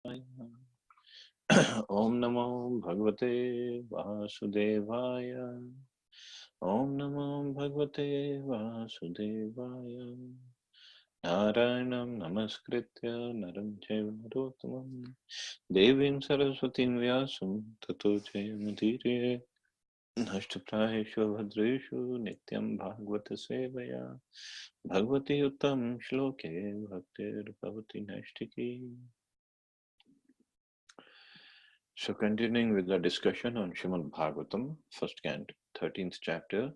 Om Namo Bhagavate Vasudevaya. Om Namo Bhagavate Vasudevaya. Narayanam Namaskritya Naram Chaiva Narottamam Devim Saraswatim Vyasam Tato Jayamudire Nashtaprayeshu Bhadreshu Nityam Bhagavata Sevaya Bhagavati Uttam Shloke Bhaktir Bhavati Nashtiki. So continuing with the discussion on Srimad Bhagavatam, first canto, 13th chapter,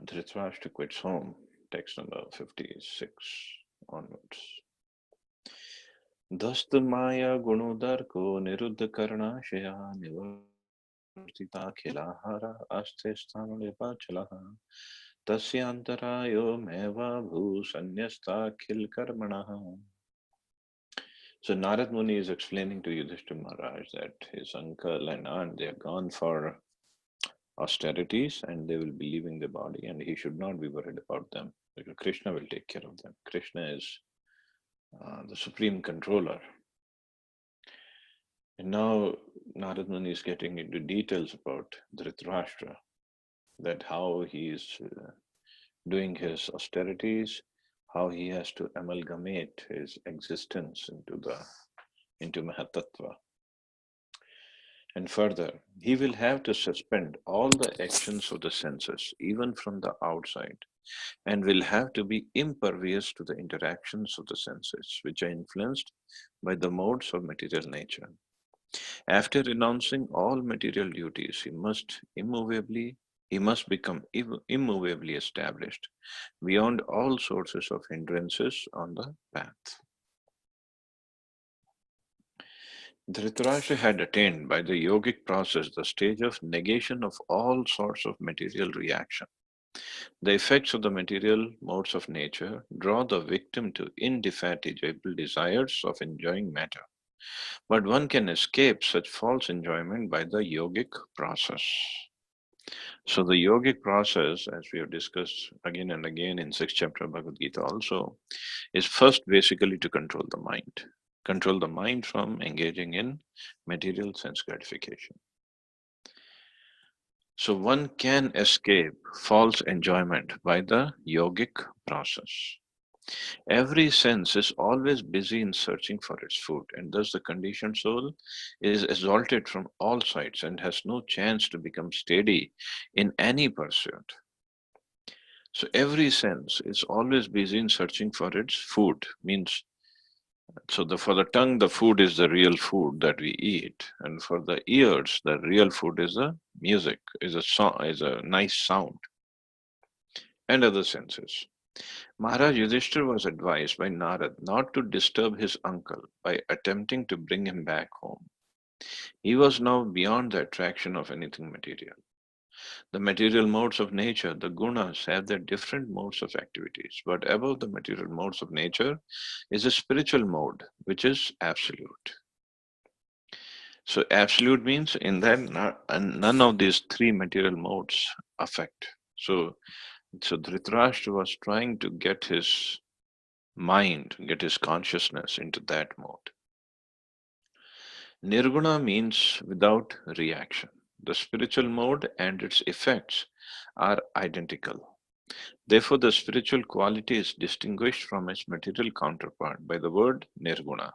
Dhritarashtra quits home, text number 56 onwards. Dasta Maya Gunodar ko Niruddha Karnashaya Nivartita Khilahara Aste Sthanuleva Chalaha Tasyantarayo Meva Bhu Sanyasta Khil Karmanaha. So Narad Muni is explaining to Yudhishthira Maharaj that his uncle and aunt, they are gone for austerities and they will be leaving the body and he should not be worried about them because Krishna will take care of them. Krishna is the supreme controller. And now Narad Muni is getting into details about Dhritarashtra, that how he is doing his austerities, how he has to amalgamate his existence into Mahatattva. And further, he will have to suspend all the actions of the senses, even from the outside, and will have to be impervious to the interactions of the senses, which are influenced by the modes of material nature. After renouncing all material duties, he must become immovably established beyond all sources of hindrances on the path. Dhritarashtra had attained by the yogic process the stage of negation of all sorts of material reaction. The effects of the material modes of nature draw the victim to indefatigable desires of enjoying matter. But one can escape such false enjoyment by the yogic process. So the yogic process, as we have discussed again and again in 6th chapter of Bhagavad Gita also, is first basically to control the mind. Control the mind from engaging in material sense gratification. So one can escape false enjoyment by the yogic process. Every sense is always busy in searching for its food, and thus the conditioned soul is exalted from all sides and has no chance to become steady in any pursuit. So every sense is always busy in searching for its food, means for the tongue, the food is the real food that we eat, and for the ears, the real food is the music, is a song, is a nice sound, and other senses. Maharaj Yudhishthir was advised by Narad not to disturb his uncle by attempting to bring him back home. He was now beyond the attraction of anything material. The material modes of nature, the gunas, have their different modes of activities, but above the material modes of nature is a spiritual mode, which is absolute. So absolute means in that none of these three material modes affect. So Dhritarashtra was trying to get his mind, get his consciousness into that mode. Nirguna means without reaction. The spiritual mode and its effects are identical. Therefore, the spiritual quality is distinguished from its material counterpart by the word nirguna.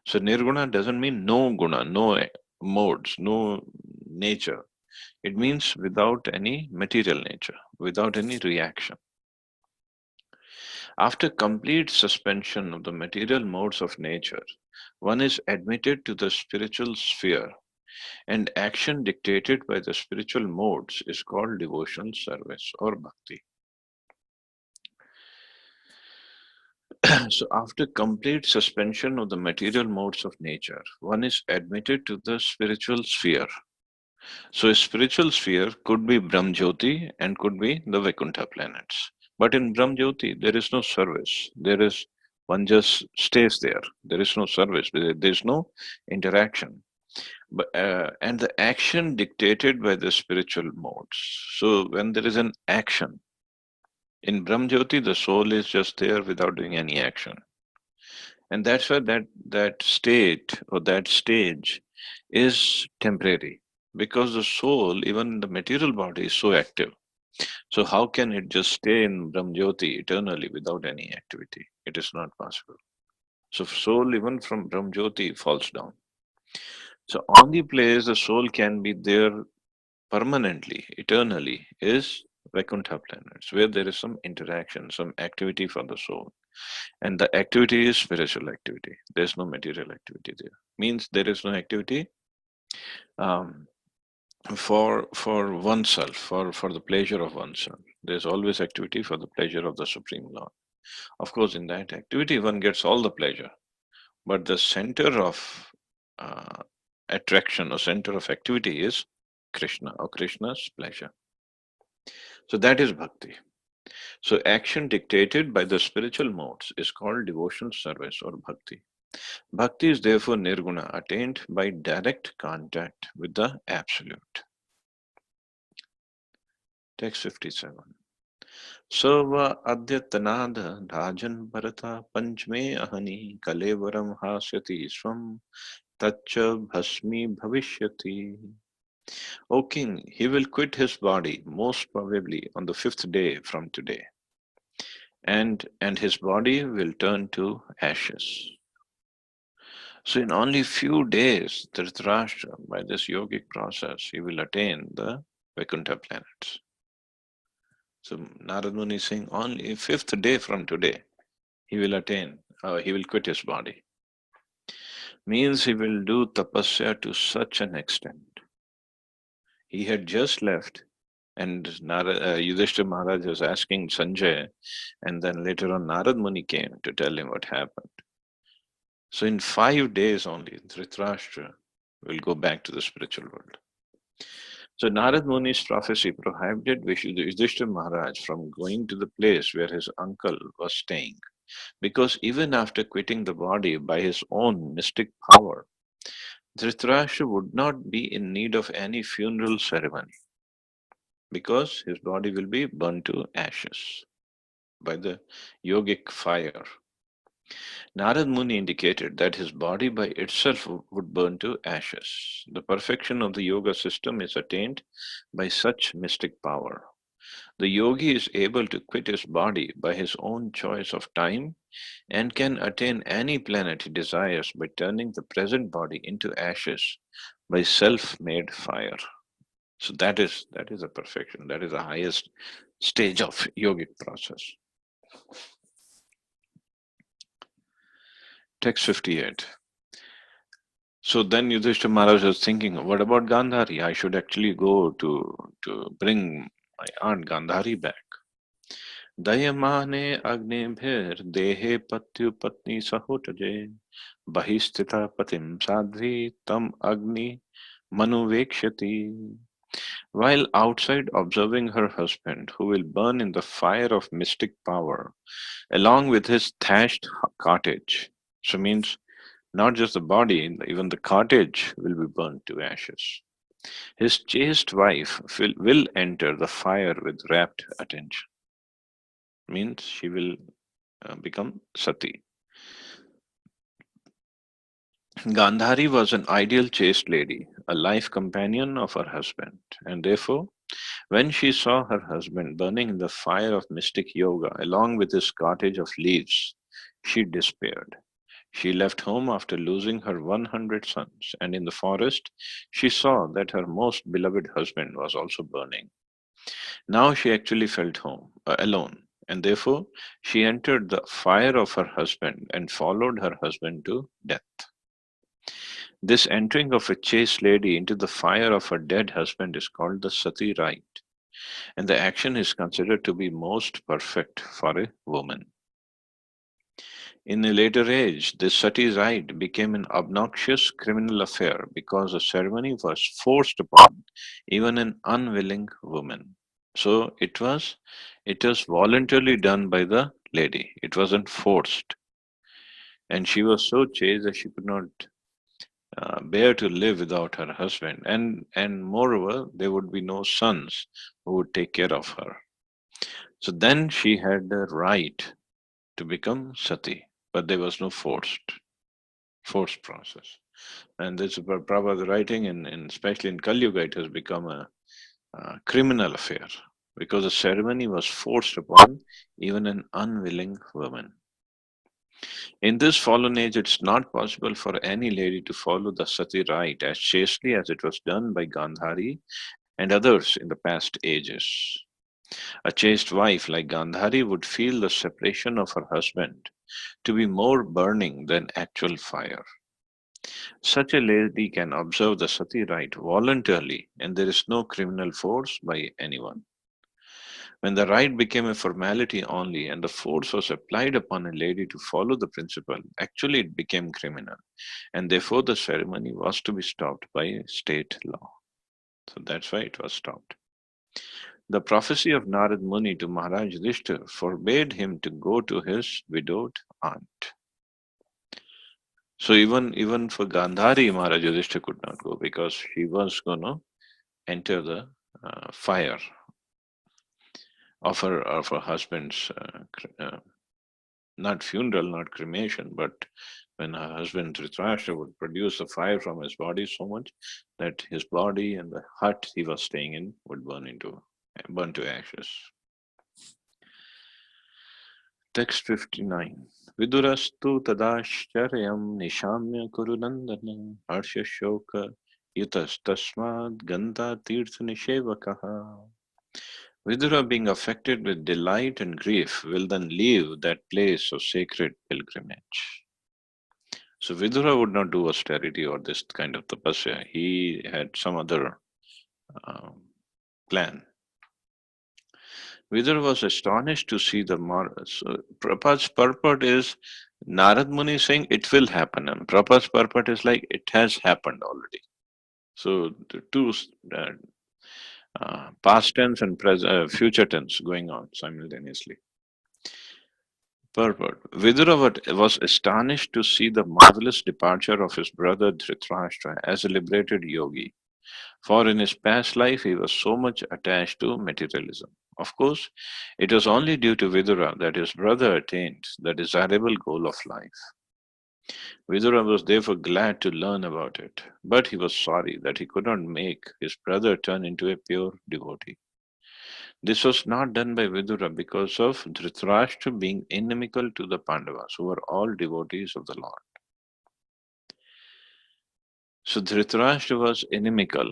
So, nirguna doesn't mean no guna, no modes, no nature. It means without any material nature, without any reaction. After complete suspension of the material modes of nature, one is admitted to the spiritual sphere, and action dictated by the spiritual modes is called devotional service or bhakti. So, after complete suspension of the material modes of nature, one is admitted to the spiritual sphere. So, a spiritual sphere could be Brahmjyoti and could be the Vaikuntha planets. But in Brahmjyoti, there is no service. One just stays there. There is no service. There is no interaction. And the action dictated by the spiritual modes. So, when there is an action, in Brahmjyoti, the soul is just there without doing any action. And that's why that state or that stage is temporary, because the soul, even the material body, is so active. So how can it just stay in Brahmjyoti eternally without any activity? It is not possible. So soul, even from Brahmjyoti, falls down. So only place the soul can be there permanently, eternally, is Vaikuntha planets, where there is some interaction, some activity for the soul. And the activity is spiritual activity. There's no material activity there. Means there is no activity um, for oneself, for the pleasure of oneself. There's always activity for the pleasure of the Supreme Lord. Of course, in that activity, one gets all the pleasure, but the center of uh, attraction or center of activity is Krishna or Krishna's pleasure. So that is bhakti. So action dictated by the spiritual modes is called devotional service or bhakti. Bhakti is therefore nirguna, attained by direct contact with the absolute. Text 57. Sova adyatanada rajan bharata panchme ahani kalevaram hasyati swam tacha bhasmi bhavishyati. O king, he will quit his body most probably on the fifth day from today, and his body will turn to ashes. So in only few days, Dhritarashtra, by this yogic process, he will attain the Vaikuntha planets. So Narad Muni is saying only fifth day from today, he will attain, he will quit his body. Means he will do tapasya to such an extent. He had just left, and Yudhishthira Maharaj was asking Sanjay, and then later on Narad Muni came to tell him what happened. So in 5 days only, Dhritarashtra will go back to the spiritual world. So Narad Muni's prophecy prohibited Yudhishthira Maharaj from going to the place where his uncle was staying, because even after quitting the body by his own mystic power, Dhritarashtra would not be in need of any funeral ceremony, because his body will be burned to ashes by the yogic fire. Narad Muni indicated that his body by itself would burn to ashes. The perfection of the yoga system is attained by such mystic power. The yogi is able to quit his body by his own choice of time and can attain any planet he desires by turning the present body into ashes by self-made fire. So that is a perfection. That is the highest stage of yogic process. Text 58. So then Yudhishthira Maharaj was thinking, what about Gandhari? I should actually go to bring my aunt Gandhari back. दयमाने अग्निभिर्देहे पत्युपत्नी सहोटजे बहिस्थिता पतिं Sadhvi tam agni manuvekshati. While outside observing her husband, who will burn in the fire of mystic power, along with his thatched cottage. So means not just the body, even the cottage will be burned to ashes. His chaste wife will enter the fire with rapt attention. Means she will become sati. Gandhari was an ideal chaste lady, a life companion of her husband, and therefore, when she saw her husband burning in the fire of mystic yoga along with his cottage of leaves, she despaired. She left home after losing her 100 sons, and in the forest she saw that her most beloved husband was also burning. Now she actually felt alone, and therefore she entered the fire of her husband and followed her husband to death. This entering of a chaste lady into the fire of her dead husband is called the sati rite, and the action is considered to be most perfect for a woman. In a later age, this sati rite became an obnoxious criminal affair because the ceremony was forced upon even an unwilling woman. So it was voluntarily done by the lady. It wasn't forced, and she was so chaste that she could not bear to live without her husband, and moreover, there would be no sons who would take care of her. So then she had the right to become sati. but there was no forced process. And this is Prabhupada's writing, especially in Kali Yuga, it has become a criminal affair because the ceremony was forced upon even an unwilling woman. In this fallen age, it's not possible for any lady to follow the sati rite as chastely as it was done by Gandhari and others in the past ages. A chaste wife like Gandhari would feel the separation of her husband to be more burning than actual fire. Such a lady can observe the sati rite voluntarily, and there is no criminal force by anyone. When the rite became a formality only and the force was applied upon a lady to follow the principle, actually it became criminal, and therefore the ceremony was to be stopped by state law. So that's why it was stopped. The prophecy of Narad Muni to Maharaj Yudhishthir forbade him to go to his widowed aunt. So even for Gandhari, Maharaj Yudhishthir could not go because she was going to enter the fire of her husband's not funeral, not cremation, but when her husband Dhritarashtra would produce the fire from his body so much that his body and the hut he was staying in would burn to ashes. Text 59. Vidurastu tadascharyam nishamya kurunandana harsha shoka yutas tasmad gandha tirtha nishevakaha. Vidura, being affected with delight and grief, will then leave that place of sacred pilgrimage. So Vidura would not do austerity or this kind of tapasya. He had some other um, plan. Vidura was astonished to see the so Prabhupada's purport is Narad Muni saying it will happen, and Prabhupada's purport is like it has happened already. So the two past tense and future tense going on simultaneously. Purport. Vidura was astonished to see the marvelous departure of his brother Dhritarashtra as a liberated yogi, for in his past life he was so much attached to materialism. Of course, it was only due to Vidura that his brother attained the desirable goal of life. Vidura was therefore glad to learn about it, but he was sorry that he could not make his brother turn into a pure devotee. This was not done by Vidura because of Dhritarashtra being inimical to the Pandavas, who were all devotees of the Lord. So Dhritarashtra was inimical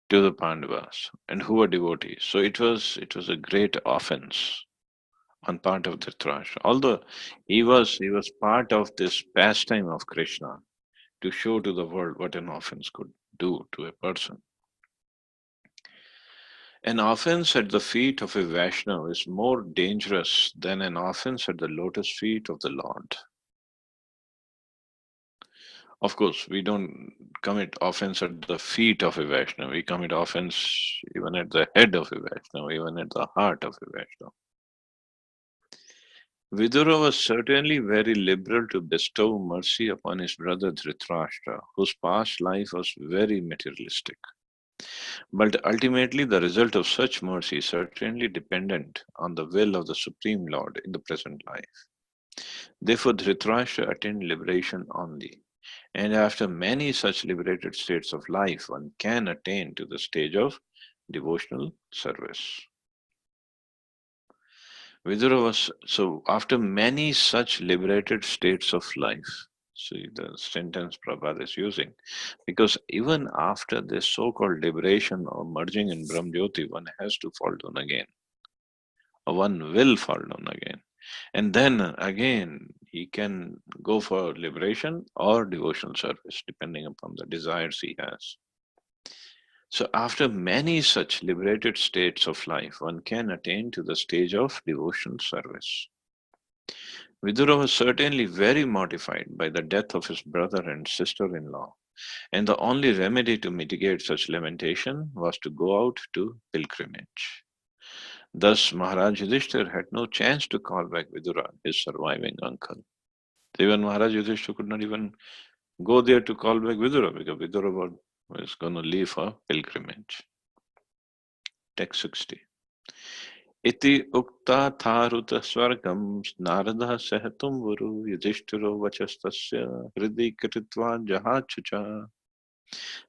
to the Pandavas and who were devotees. So it was a great offense on part of Dhritarashtra. Although he was part of this pastime of Krishna to show to the world what an offense could do to a person. An offense at the feet of a Vaishnava is more dangerous than an offense at the lotus feet of the Lord. Of course, we don't commit offense at the feet of a Vaishnava. We commit offense even at the head of a Vaishnava, even at the heart of a Vaishnava. Vidura was certainly very liberal to bestow mercy upon his brother Dhritarashtra, whose past life was very materialistic. But ultimately, the result of such mercy is certainly dependent on the will of the Supreme Lord in the present life. Therefore, Dhritarashtra attained liberation only. And after many such liberated states of life, one can attain to the stage of devotional service. Vidura was so after many such liberated states of life. See the sentence Prabhupada is using. Because even after this so-called liberation or merging in Brahmjyoti, one has to fall down again. Or one will fall down again. And then again, he can go for liberation or devotional service, depending upon the desires he has. So, after many such liberated states of life, one can attain to the stage of devotional service. Vidura was certainly very mortified by the death of his brother and sister in law, and the only remedy to mitigate such lamentation was to go out to pilgrimage. Thus, Maharaj Yudhishthir had no chance to call back Vidura, his surviving uncle. Even Maharaj Yudhishthir could not even go there to call back Vidura because Vidura was going to leave for pilgrimage. Text 60. इति उक्ता थारुत स्वर्गं नारदः सहतुं वरु युधिष्ठिरो वचस्तस्य हृदि कृत्वा जहाचुचा.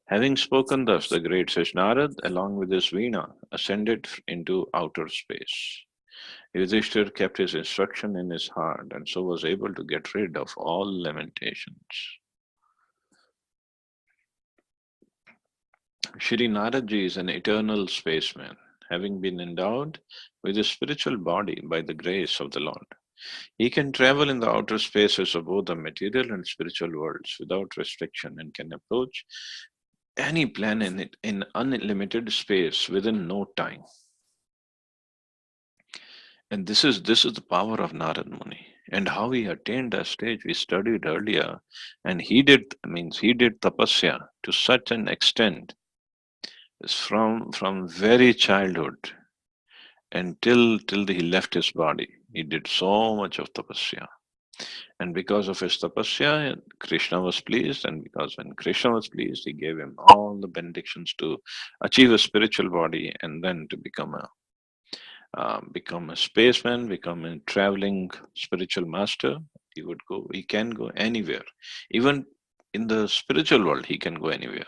Having spoken thus, the great sage Narad, along with his Veena, ascended into outer space. Yudhishthir kept his instruction in his heart and so was able to get rid of all lamentations. Shri Naradji is an eternal spaceman, having been endowed with a spiritual body by the grace of the Lord. He can travel in the outer spaces of both the material and spiritual worlds without restriction and can approach any planet in unlimited space within no time. And this is the power of Narad Muni. And how he attained that stage we studied earlier. And he did tapasya to such an extent from very childhood until till he left his body. He did so much of tapasya. And because of his tapasya, Krishna was pleased, and because when Krishna was pleased, he gave him all the benedictions to achieve a spiritual body and then to become a spaceman, become a traveling spiritual master. He can go anywhere. Even in the spiritual world, he can go anywhere.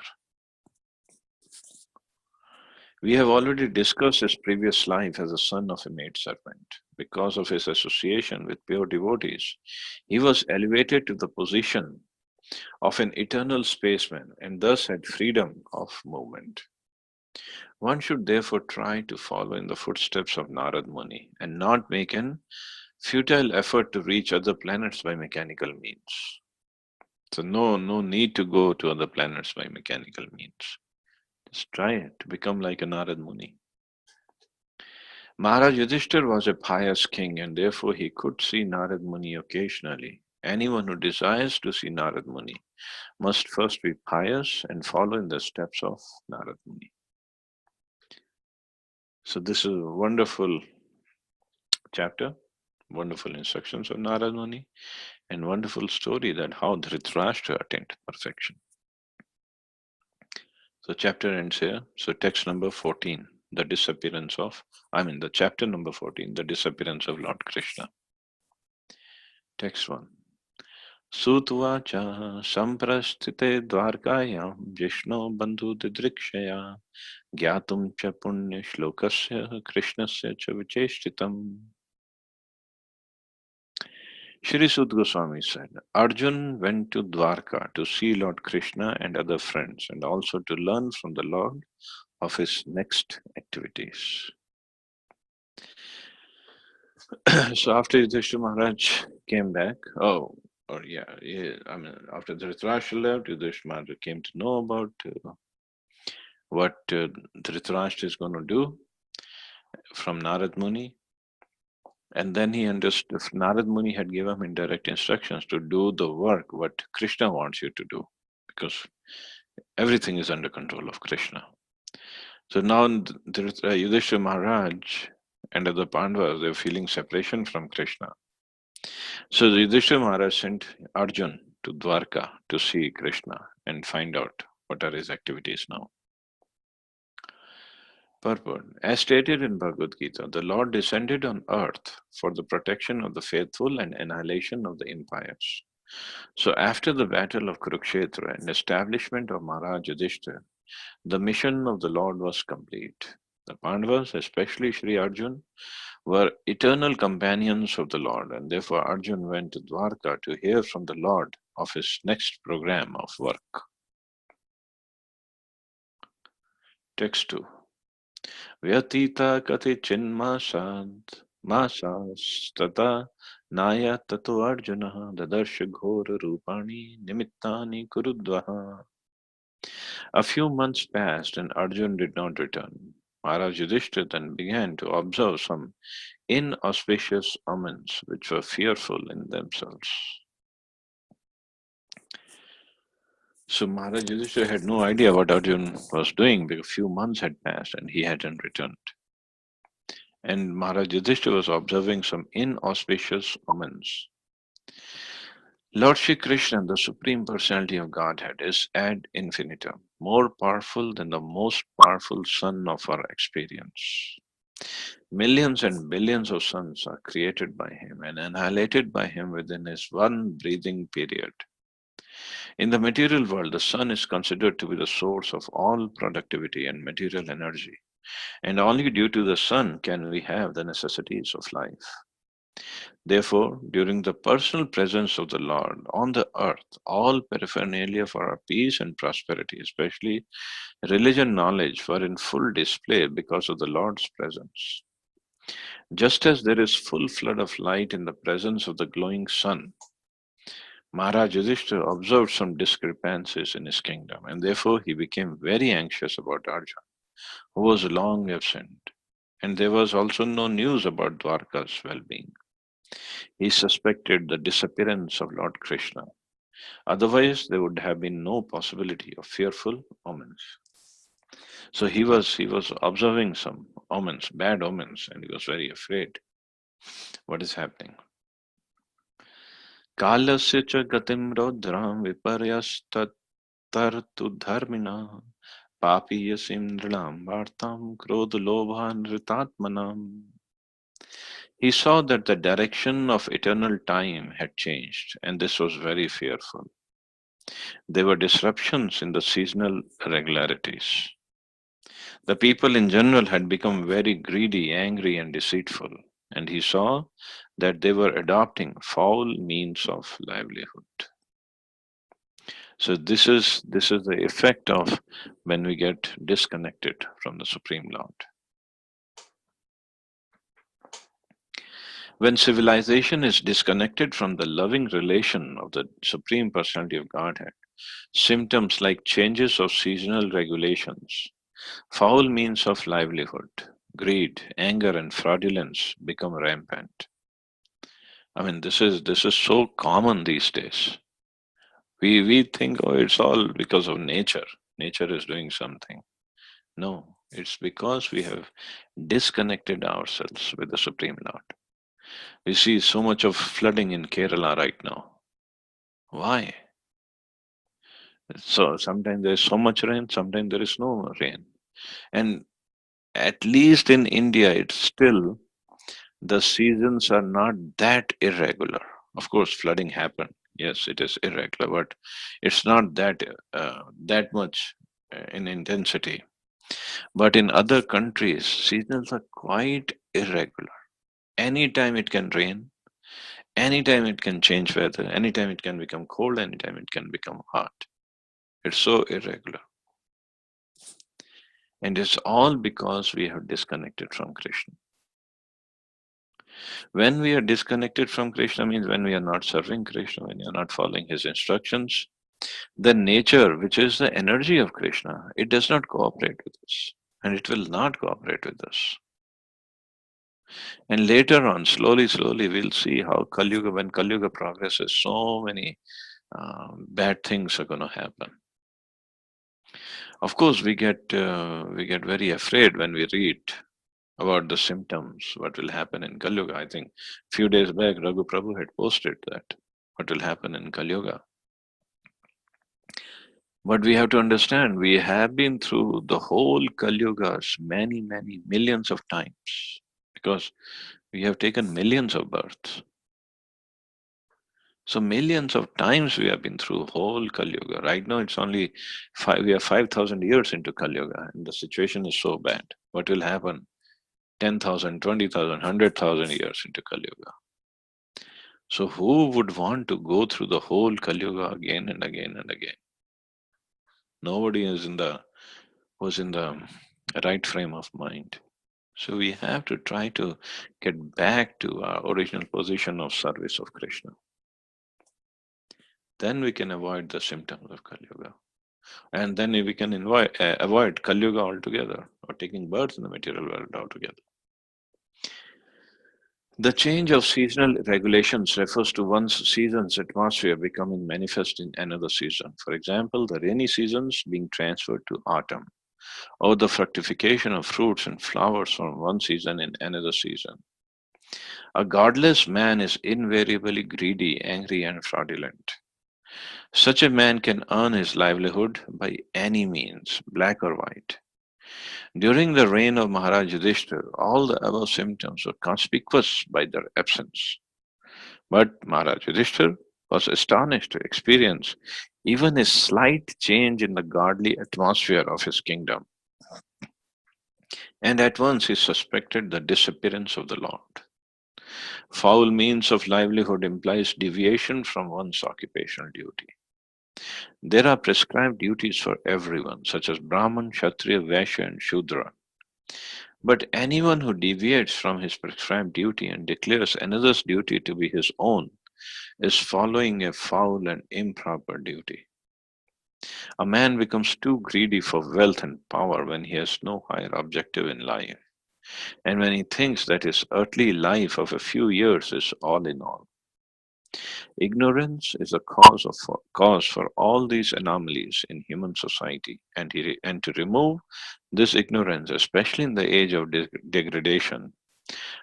We have already discussed his previous life as a son of a maid servant. Because of his association with pure devotees, he was elevated to the position of an eternal spaceman and thus had freedom of movement. One should therefore try to follow in the footsteps of Narad Muni and not make an futile effort to reach other planets by mechanical means. So no need to go to other planets by mechanical means. Just try to become like a Narad Muni. Maharaj Yudhishthir was a pious king and therefore he could see Narad Muni occasionally. Anyone who desires to see Narad Muni must first be pious and follow in the steps of Narad Muni. So this is a wonderful chapter, wonderful instructions of Narad Muni, and wonderful story that how Dhritarashtra attained perfection. So chapter ends here. So text number 14, the disappearance of, the chapter number 14, the disappearance of Lord Krishna. Text 1. Sutvacha samprasthite dvarkayam Vishnu bandhu didrikshaya Gyatum cha punya shlokasya Krishnasya cha vicheshtitam. Shri Sud Goswami said, Arjun went to Dwarka to see Lord Krishna and other friends and also to learn from the Lord of his next activities. So after Yudhishthira Maharaj came back, after Dhritarashtra left, Yudhishthira Maharaj came to know about what Dhritarashtra is going to do from Narad Muni. And then he understood Narad Muni had given him indirect instructions to do the work what Krishna wants you to do, because everything is under control of Krishna. So now Yudhishthira Maharaj and other Pandavas, they're feeling separation from Krishna. So Yudhishthira Maharaj sent Arjun to Dwarka to see Krishna and find out what are his activities now. Purport. As stated in Bhagavad Gita, the Lord descended on earth for the protection of the faithful and annihilation of the impious. So after the battle of Kurukshetra and establishment of Maharaj Yudhishthira, the mission of the Lord was complete. The Pandavas, especially Sri Arjun, were eternal companions of the Lord, and therefore Arjun went to Dwarka to hear from the Lord of his next program of work. Text 2. Vyatita kati chinmasad masastata naya tato arjuna dadarsha ghora rupani nimittani kurudvaha. A few months passed and Arjun did not return. Maharaj Yudhishthira then began to observe some inauspicious omens which were fearful in themselves. So Maharaj Yudhishthira had no idea what Arjun was doing because a few months had passed and he hadn't returned. And Maharaj Yudhishthira was observing some inauspicious omens. Lord Shri Krishna, the Supreme Personality of Godhead, is ad infinitum, more powerful than the most powerful sun of our experience. Millions and billions of suns are created by him and annihilated by him within his one breathing period. In the material world, the sun is considered to be the source of all productivity and material energy, and only due to the sun can we have the necessities of life. Therefore, during the personal presence of the Lord on the earth, all paraphernalia for our peace and prosperity, especially religion knowledge, were in full display because of the Lord's presence. Just as there is full flood of light in the presence of the glowing sun, Maharaj Yudhishthira observed some discrepancies in his kingdom, and therefore he became very anxious about Arjun, who was long absent. And there was also no news about Dwarka's well being. He suspected the disappearance of Lord Krishna. Otherwise, there would have been no possibility of fearful omens. So he was observing some omens, bad omens, and he was very afraid. What is happening? कालस्य च गतिं रौद्रां विपर्यस्ततर्तु धर्मिणः पापीयसीन्द्रणां वार्तां क्रोधलोभानृतात्मनाम्. He saw that the direction of eternal time had changed, and this was very fearful. There were disruptions in the seasonal regularities. The people in general had become very greedy, angry, and deceitful, and he saw that they were adopting foul means of livelihood. So this is the effect of when we get disconnected from the Supreme Lord. When civilization is disconnected from the loving relation of the Supreme Personality of Godhead, symptoms like changes of seasonal regulations, foul means of livelihood, greed, anger, and fraudulence become rampant. I mean, this is so common these days. We think, oh, it's all because of nature. Nature is doing something. No, it's because we have disconnected ourselves with the Supreme Lord. We see so much of flooding in Kerala right now. Why? So sometimes there's so much rain, sometimes there is no rain. And at least in India, it's still the seasons are not that irregular. Of course, flooding happened. Yes, it is irregular, but it's not that much in intensity. But in other countries, seasons are quite irregular. Anytime it can rain, anytime it can change weather, anytime it can become cold, anytime it can become hot. It's so irregular. And it's all because we have disconnected from Krishna. When we are disconnected from Krishna means when we are not serving Krishna, when you are not following his instructions, the nature, which is the energy of Krishna, it does not cooperate with us. And it will not cooperate with us. And later on, slowly, we'll see how Kali Yuga, when Kali Yuga progresses, so many bad things are going to happen. Of course, we get very afraid when we read about the symptoms, what will happen in Kali Yuga. I think few days back, Raghu Prabhu had posted that what will happen in Kali Yuga. But we have to understand, we have been through the whole Kali Yugas many millions of times because we have taken millions of births. So millions of times we have been through whole Kali Yuga. Right now it's only we are 5,000 years into Kali Yuga and the situation is so bad. What will happen 10,000, 20,000, 100,000 years into Kali Yuga? So who would want to go through the whole Kali Yuga again and again and again? Nobody was in the right frame of mind. So we have to try to get back to our original position of service of Krishna. Then we can avoid the symptoms of Kali Yuga. And then we can avoid Kali Yuga altogether or taking birth in the material world altogether. The change of seasonal regulations refers to one season's atmosphere becoming manifest in another season. For example, the rainy seasons being transferred to autumn, or the fructification of fruits and flowers from one season in another season. A godless man is invariably greedy, angry, and fraudulent. Such a man can earn his livelihood by any means, black or white. During the reign of Maharaj Yudhishthir, all the above symptoms were conspicuous by their absence. But Maharaj Yudhishthir was astonished to experience even a slight change in the godly atmosphere of his kingdom, and at once he suspected the disappearance of the Lord. Foul means of livelihood implies deviation from one's occupational duty. There are prescribed duties for everyone, such as Brahman, Kshatriya, Vaishya, and Shudra. But anyone who deviates from his prescribed duty and declares another's duty to be his own is following a foul and improper duty. A man becomes too greedy for wealth and power when he has no higher objective in life, and when he thinks that his earthly life of a few years is all in all. Ignorance is a cause for all these anomalies in human society, and to remove this ignorance, especially in the age of degradation,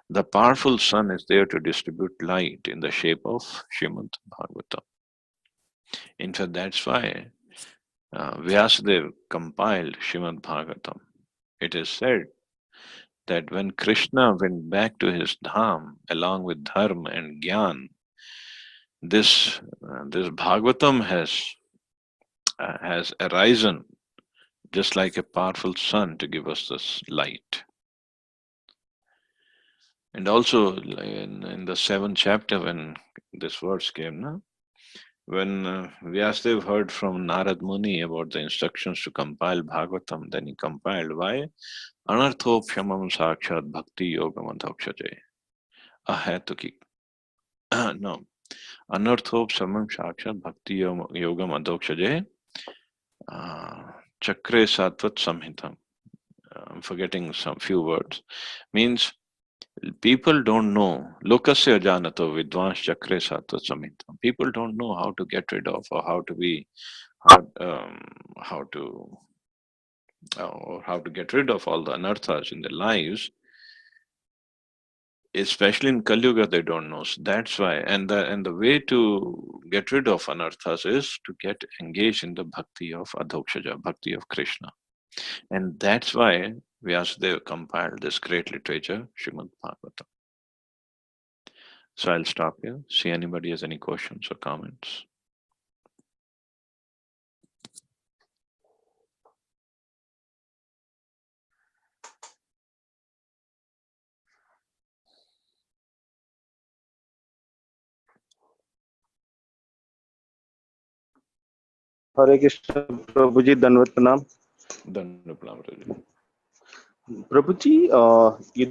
the powerful sun is there to distribute light in the shape of Srimad Bhagavatam. In fact, that's why Vyasadeva compiled Srimad Bhagavatam. It is said that when Krishna went back to his dham along with Dharma and Gyan, this Bhagavatam has arisen just like a powerful sun to give us this light. And also in the seventh chapter, when this verse came, no? When Vyasadeva heard from Narad Muni about the instructions to compile Bhagavatam, then he compiled. Why? Anarthopshamam sakshat bhakti yogam adhokshaje. Ahetuki. No. Anarthopshamam sakshat bhakti yogam adhokshaje. Chakre Sattvat Samhitam. I'm forgetting some few words. Means people don't know. Lokasya janato vidvans chakre sattva samhitam. People don't know how to get rid of, or how, how to or how to get rid of all the anarthas in their lives. Especially in Kali Yuga, they don't know. So that's why, and the way to get rid of anarthas is to get engaged in the bhakti of Adhokshaja, bhakti of Krishna. And that's why Vyasadeva compiled this great literature, Srimad Bhagavatam. So I'll stop here. See anybody has any questions or comments. Hare Krishna, Prabhuji, Danvat Pranam. Dandapalam. Prabhuji, I you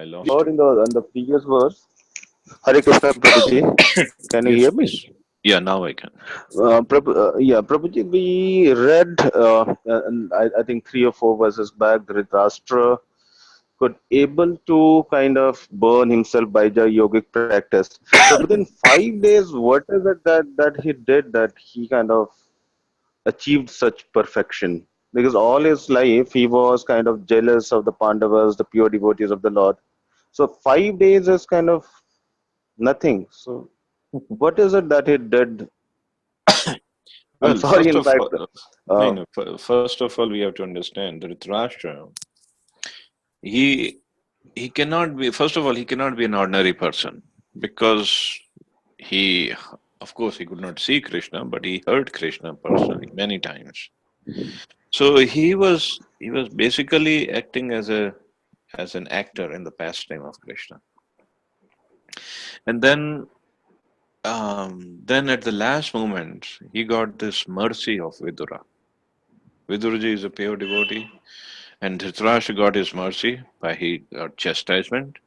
lost heard you. in the previous verse. Hare Krishna, Prabhuji. Can you Yes, hear me? please. Yeah, now I can. Prabhuji, we read, and I think 3 or 4 verses back, that Dhritarashtra could able to kind of burn himself by the yogic practice. But within 5 days, what is it that he did that he kind of achieved such perfection? Because all his life he was kind of jealous of the Pandavas, the pure devotees of the Lord. So 5 days is kind of nothing. So what is it that he did? I'm Well, sorry, first in of fact, all, no, uh, no. First of all, we have to understand that Dhritarashtra, he he cannot be. First of all, he cannot be an ordinary person because he, of course, he could not see Krishna, but he heard Krishna personally many times. So he was basically acting as an actor in the pastime of Krishna. And then at the last moment, he got this mercy of Vidura. Viduraji is a pure devotee, and Dhritarashtra got his mercy by he got chastisement.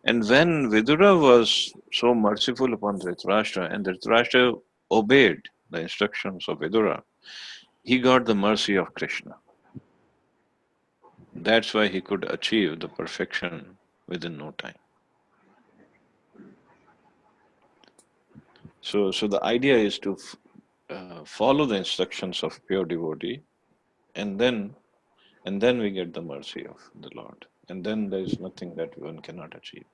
And when Vidura was so merciful upon Dhritarashtra, and Dhritarashtra obeyed the instructions of Vidura, he got the mercy of Krishna. That's why he could achieve the perfection within no time. So the idea is to follow the instructions of pure devotee, and then we get the mercy of the Lord, and then there is nothing that one cannot achieve.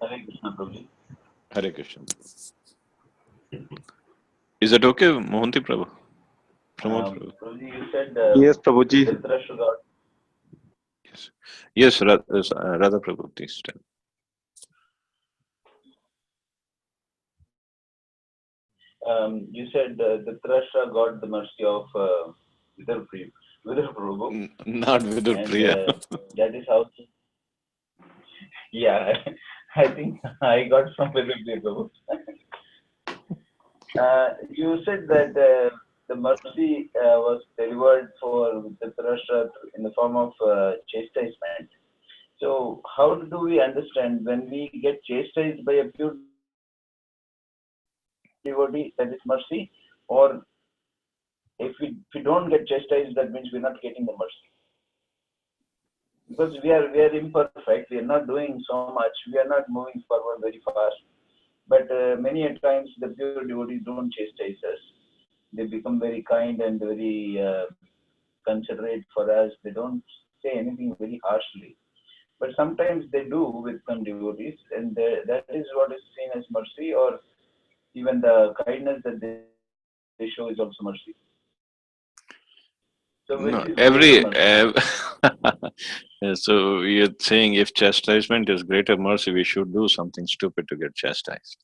Hare Krishna, Prabhuji. Hare Krishna. Is that okay, Mohanty Prabhu? Pramod Prabhu? Prabhuji, you said Yes, Prabhuji. Dhritarashtra got Yes. Yes, Radha Prabhu, please tell. you said Dhritarashtra got the mercy of Vidar Prabhu, Not Vidur and Priya. that is how. Yeah, I think I got from Vidar Prabhu. You said that the mercy was delivered for Dhritarashtra in the form of chastisement. So, how do we understand when we get chastised by a pure devotee, that is mercy, or if we don't get chastised, that means we're not getting the mercy? Because we are imperfect, we are not doing so much, we are not moving forward very fast. But many a times the pure devotees don't chastise us. They become very kind and very considerate for us. They don't say anything very harshly. But sometimes they do with some devotees, and that is what is seen as mercy, or even the kindness that they show is also mercy. So which No, is greater mercy? so you're saying if chastisement is greater mercy, we should do something stupid to get chastised.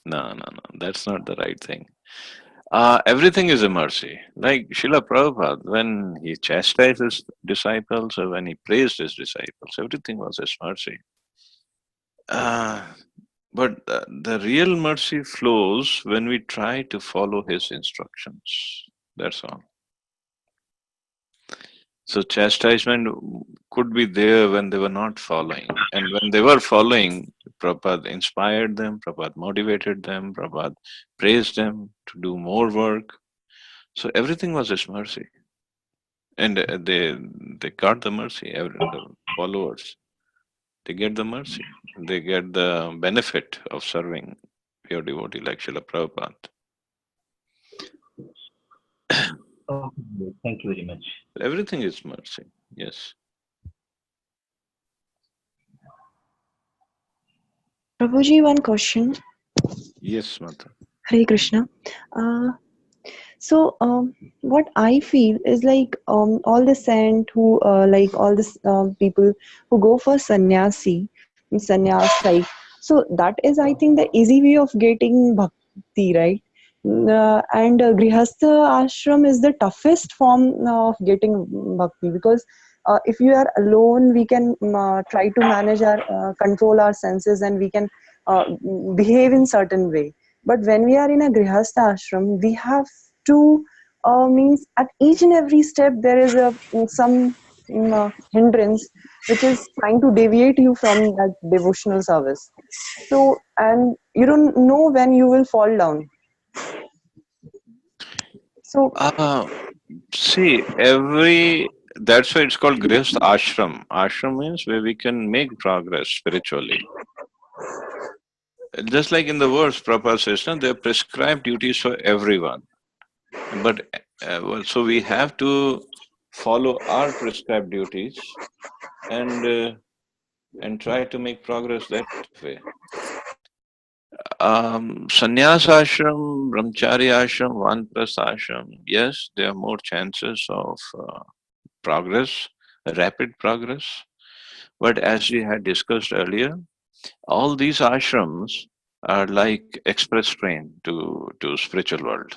No, that's not the right thing. Everything is a mercy. Like Srila Prabhupada, when he chastised his disciples or when he praised his disciples, everything was his mercy. Uh, but the real mercy flows when we try to follow his instructions. That's all. So chastisement could be there when they were not following. And when they were following, Prabhupada inspired them, Prabhupada motivated them, Prabhupada praised them to do more work. So everything was his mercy. And they got the mercy, the followers. They get the mercy. They get the benefit of serving pure devotee like Srila Prabhupada. Okay, thank you very much. Everything is mercy. Yes. Prabhuji, one question. Yes, Mata. Hare Krishna. So, what I feel is like all the saint who like all this people who go for sannyas, like so that is I think the easy way of getting bhakti, right? And grihastha ashram is the toughest form of getting bhakti because if you are alone, we can try to manage our control our senses and we can uh, behave in certain way. But when we are in a grihastha ashram, we have to means at each and every step there is a some hindrance which is trying to deviate you from that devotional service. So and you don't know when you will fall down. So See, that's why it's called Grihast Ashram. Ashram means where we can make progress spiritually. Just like in the verse, Prabhupada says, no, there are prescribed duties for everyone. But so we have to follow our prescribed duties and try to make progress that way. Sannyas ashram, brahmachari ashram, vanprastha ashram. Yes, there are more chances of progress, rapid progress. But as we had discussed earlier, all these ashrams are like express train to spiritual world.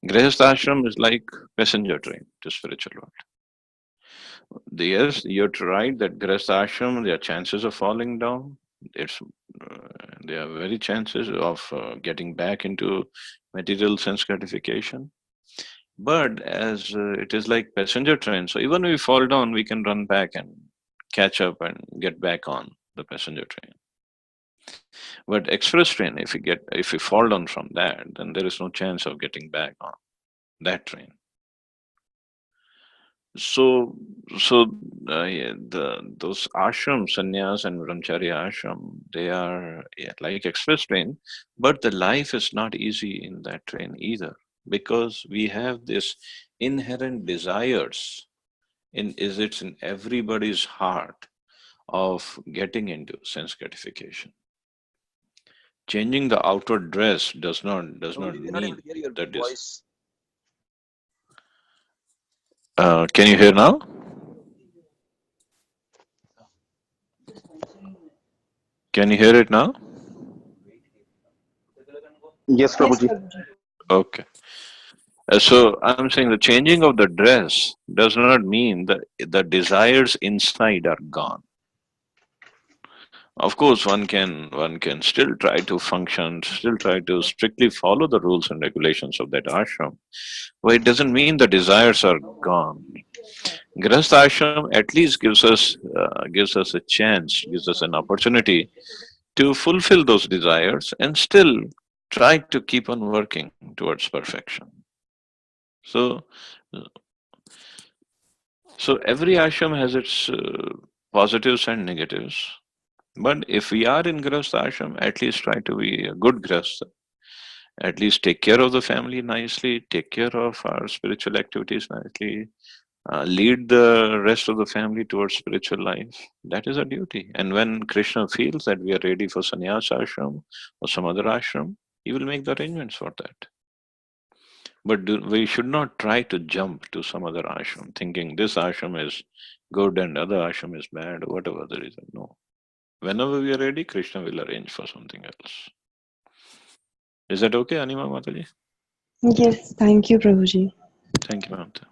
Grihastha ashram is like passenger train to spiritual world. Yes, you're right that Grihastha ashram, there are chances of falling down. It's there are very chances of getting back into material sense gratification. But as it is like passenger train, so even if we fall down, we can run back and catch up and get back on the passenger train. But express train, if we fall down from that, then there is no chance of getting back on that train. So yeah, those ashrams, sannyas and brahmacharya ashram, they are like express train, but the life is not easy in that train either because we have this inherent desires it's in everybody's heart of getting into sense gratification. Changing the outer dress does not No, we're not able mean to hear your that is. voice. Can you hear now? Can you hear it now? Yes, Yes, Prabhuji. Prabhuji. Okay. So I'm saying the changing of the dress does not mean that the desires inside are gone. Of course, one can still try to function, still try to strictly follow the rules and regulations of that ashram, but it doesn't mean the desires are gone. Grihastha ashram at least gives us a chance, gives us an opportunity to fulfill those desires and still try to keep on working towards perfection. So, so every ashram has its positives and negatives. But if we are in Grihastha ashram, at least try to be a good Grihastha. At least take care of the family nicely, take care of our spiritual activities nicely, lead the rest of the family towards spiritual life. That is a duty. And when Krishna feels that we are ready for sannyas ashram or some other ashram, he will make the arrangements for that. But we should not try to jump to some other ashram thinking this ashram is good and other ashram is bad or whatever the reason. No. Whenever we are ready, Krishna will arrange for something else. Is that okay, Anima Mataji? Yes, thank you, Prabhuji. Thank you, Mamta.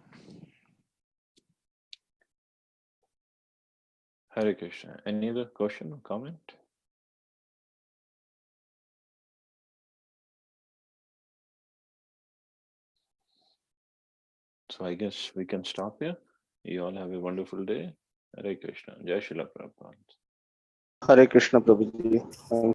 Hare Krishna. Any other question or comment? So I guess we can stop here. You all have a wonderful day. Hare Krishna. Jai Shila Prabhupada. Hare Krishna, Prabhuji. Thank